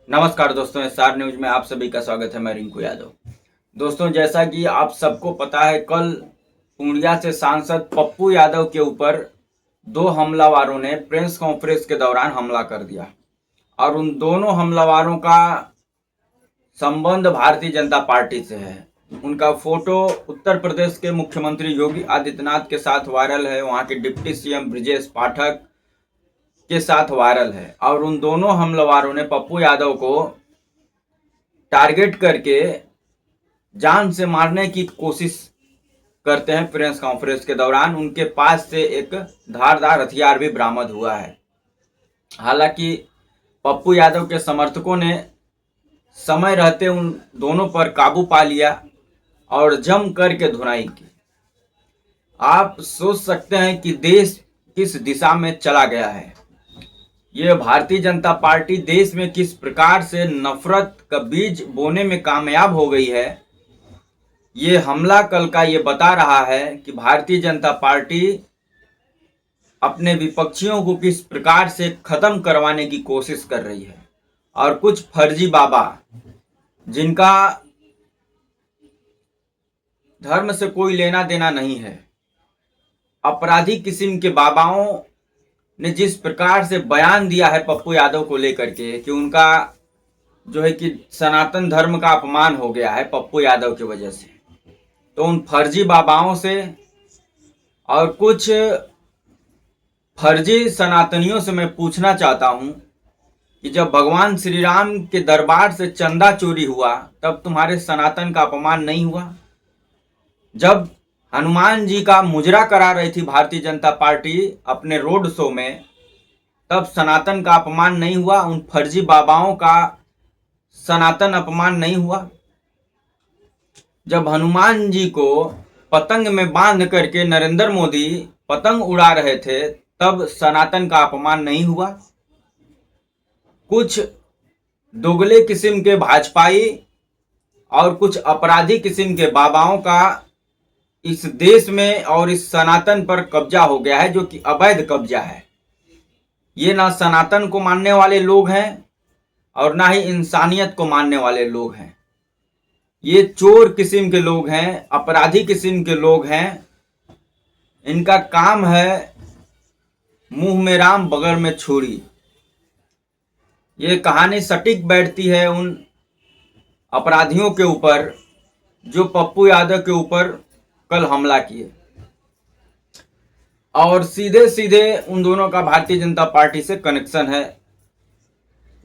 नमस्कार दोस्तों, SR news में आप सभी का स्वागत है। मैं रिंकू यादव। दोस्तों, जैसा कि आप सबको पता है, कल पूर्णिया से सांसद पप्पू यादव के ऊपर दो हमलावरों ने प्रेस कॉन्फ्रेंस के दौरान हमला कर दिया और उन दोनों हमलावरों का संबंध भारतीय जनता पार्टी से है। उनका फोटो उत्तर प्रदेश के मुख्यमंत्री योगी आदित्यनाथ के साथ वायरल है, वहां के डिप्टी सीएम ब्रजेश पाठक के साथ वायरल है और उन दोनों हमलावरों ने पप्पू यादव को टारगेट करके जान से मारने की कोशिश करते हैं। प्रेस कॉन्फ्रेंस के दौरान उनके पास से एक धारदार हथियार भी बरामद हुआ है। हालांकि पप्पू यादव के समर्थकों ने समय रहते उन दोनों पर काबू पा लिया और जम करके धुनाई की। आप सोच सकते हैं कि देश किस दिशा में चला गया है। ये भारतीय जनता पार्टी देश में किस प्रकार से नफरत का बीज बोने में कामयाब हो गई है। ये हमला कल का ये बता रहा है कि भारतीय जनता पार्टी अपने विपक्षियों को किस प्रकार से खत्म करवाने की कोशिश कर रही है और कुछ फर्जी बाबा जिनका धर्म से कोई लेना देना नहीं है, अपराधी किस्म के बाबाओं ने जिस प्रकार से बयान दिया है पप्पू यादव को लेकर के कि उनका जो है कि सनातन धर्म का अपमान हो गया है पप्पू यादव की वजह से, तो उन फर्जी बाबाओं से और कुछ फर्जी सनातनियों से मैं पूछना चाहता हूं कि जब भगवान श्री राम के दरबार से चंदा चोरी हुआ तब तुम्हारे सनातन का अपमान नहीं हुआ? जब हनुमान जी का मुजरा करा रही थी भारतीय जनता पार्टी अपने रोड शो में, तब सनातन का अपमान नहीं हुआ? उन फर्जी बाबाओं का सनातन अपमान नहीं हुआ? जब हनुमान जी को पतंग में बांध करके नरेंद्र मोदी पतंग उड़ा रहे थे तब सनातन का अपमान नहीं हुआ? कुछ दोगले किस्म के भाजपाई और कुछ अपराधी किस्म के बाबाओं का इस देश में और इस सनातन पर कब्जा हो गया है, जो कि अवैध कब्जा है। ये ना सनातन को मानने वाले लोग हैं और ना ही इंसानियत को मानने वाले लोग हैं। ये चोर किस्म के लोग हैं, अपराधी किस्म के लोग हैं। इनका काम है मुंह में राम बगल में छुरी। ये कहानी सटीक बैठती है उन अपराधियों के ऊपर जो पप्पू यादव के ऊपर कल हमला किए, और सीधे सीधे उन दोनों का भारतीय जनता पार्टी से कनेक्शन है।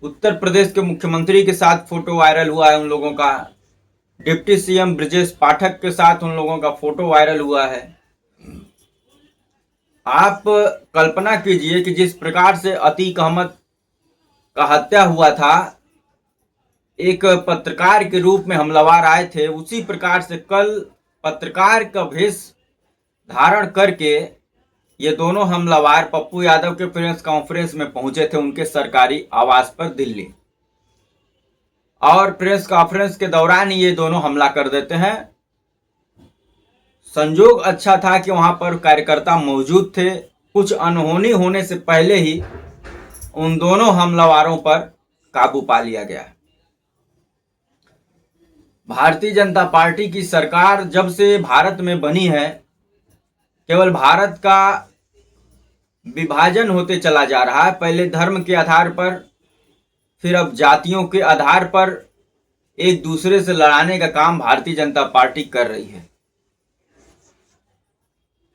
उत्तर प्रदेश के मुख्यमंत्री के साथ फोटो वायरल हुआ है उन लोगों का, डिप्टी सीएम ब्रजेश पाठक के साथ उन लोगों का फोटो वायरल हुआ है। आप कल्पना कीजिए कि जिस प्रकार से अतीक अहमद का हत्या हुआ था, एक पत्रकार के रूप में हमलावर आए थे, उसी प्रकार से कल पत्रकार का भेष धारण करके ये दोनों हमलावर पप्पू यादव के प्रेस कॉन्फ्रेंस में पहुंचे थे उनके सरकारी आवास पर दिल्ली, और प्रेस कॉन्फ्रेंस के दौरान ही ये दोनों हमला कर देते हैं। संजोग अच्छा था कि वहां पर कार्यकर्ता मौजूद थे। कुछ अनहोनी होने से पहले ही उन दोनों हमलावरों पर काबू पा लिया गया। भारतीय जनता पार्टी की सरकार जब से भारत में बनी है, केवल भारत का विभाजन होते चला जा रहा है। पहले धर्म के आधार पर, फिर अब जातियों के आधार पर एक दूसरे से लड़ाने का काम भारतीय जनता पार्टी कर रही है।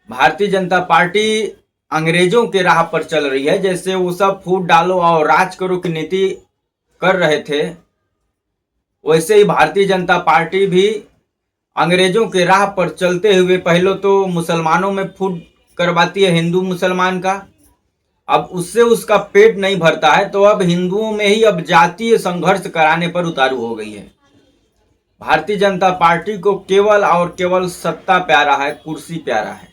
भारतीय जनता पार्टी अंग्रेजों के राह पर चल रही है। जैसे वो सब फूट डालो और राज करो की नीति कर रहे थे, वैसे ही भारतीय जनता पार्टी भी अंग्रेजों के राह पर चलते हुए पहले तो मुसलमानों में फूट करवाती है, हिंदू मुसलमान का। अब उससे उसका पेट नहीं भरता है, तो अब हिंदुओं में ही अब जातीय संघर्ष कराने पर उतारू हो गई है। भारतीय जनता पार्टी को केवल और केवल सत्ता प्यारा है, कुर्सी प्यारा है।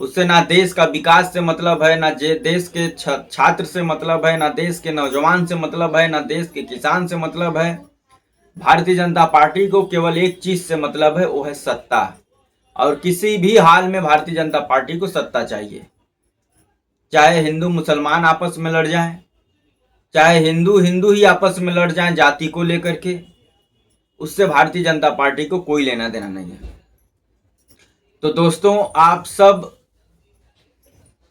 उससे ना देश का विकास से मतलब है, ना देश के छात्र से मतलब है, ना देश के नौजवान से मतलब है, ना देश के किसान से मतलब है। भारतीय जनता पार्टी को केवल एक चीज से मतलब है, वो है सत्ता। और किसी भी हाल में भारतीय जनता पार्टी को सत्ता चाहिए, चाहे हिंदू मुसलमान आपस में लड़ जाएं, चाहे हिंदू हिंदू ही आपस में लड़ जाएं जाति को लेकर के, उससे भारतीय जनता पार्टी को कोई लेना देना नहीं है। तो दोस्तों, आप सब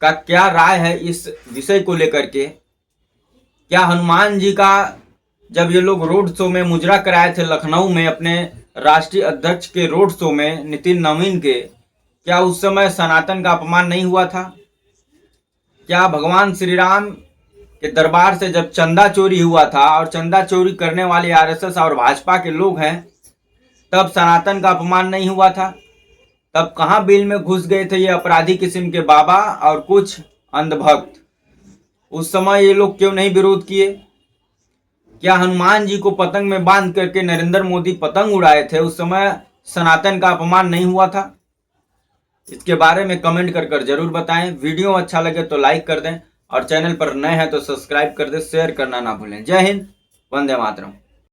का क्या राय है इस विषय को लेकर के? क्या हनुमान जी का जब ये लोग रोड शो में मुजरा कराए थे लखनऊ में, अपने राष्ट्रीय अध्यक्ष के रोड शो में, नितिन नवीन के, क्या उस समय सनातन का अपमान नहीं हुआ था? क्या भगवान श्री राम के दरबार से जब चंदा चोरी हुआ था, और चंदा चोरी करने वाले आरएसएस और भाजपा के लोग हैं, तब सनातन का अपमान नहीं हुआ था? तब कहां बिल में घुस गए थे ये अपराधी किस्म के बाबा और कुछ अंधभक्त? उस समय ये लोग क्यों नहीं विरोध किए? क्या हनुमान जी को पतंग में बांध करके नरेंद्र मोदी पतंग उड़ाए थे, उस समय सनातन का अपमान नहीं हुआ था? इसके बारे में कमेंट कर जरूर बताएं। वीडियो अच्छा लगे तो लाइक कर दें, और चैनल पर नए हैं तो सब्सक्राइब कर दें, शेयर करना ना भूलें। जय हिंद, वंदे मातरम।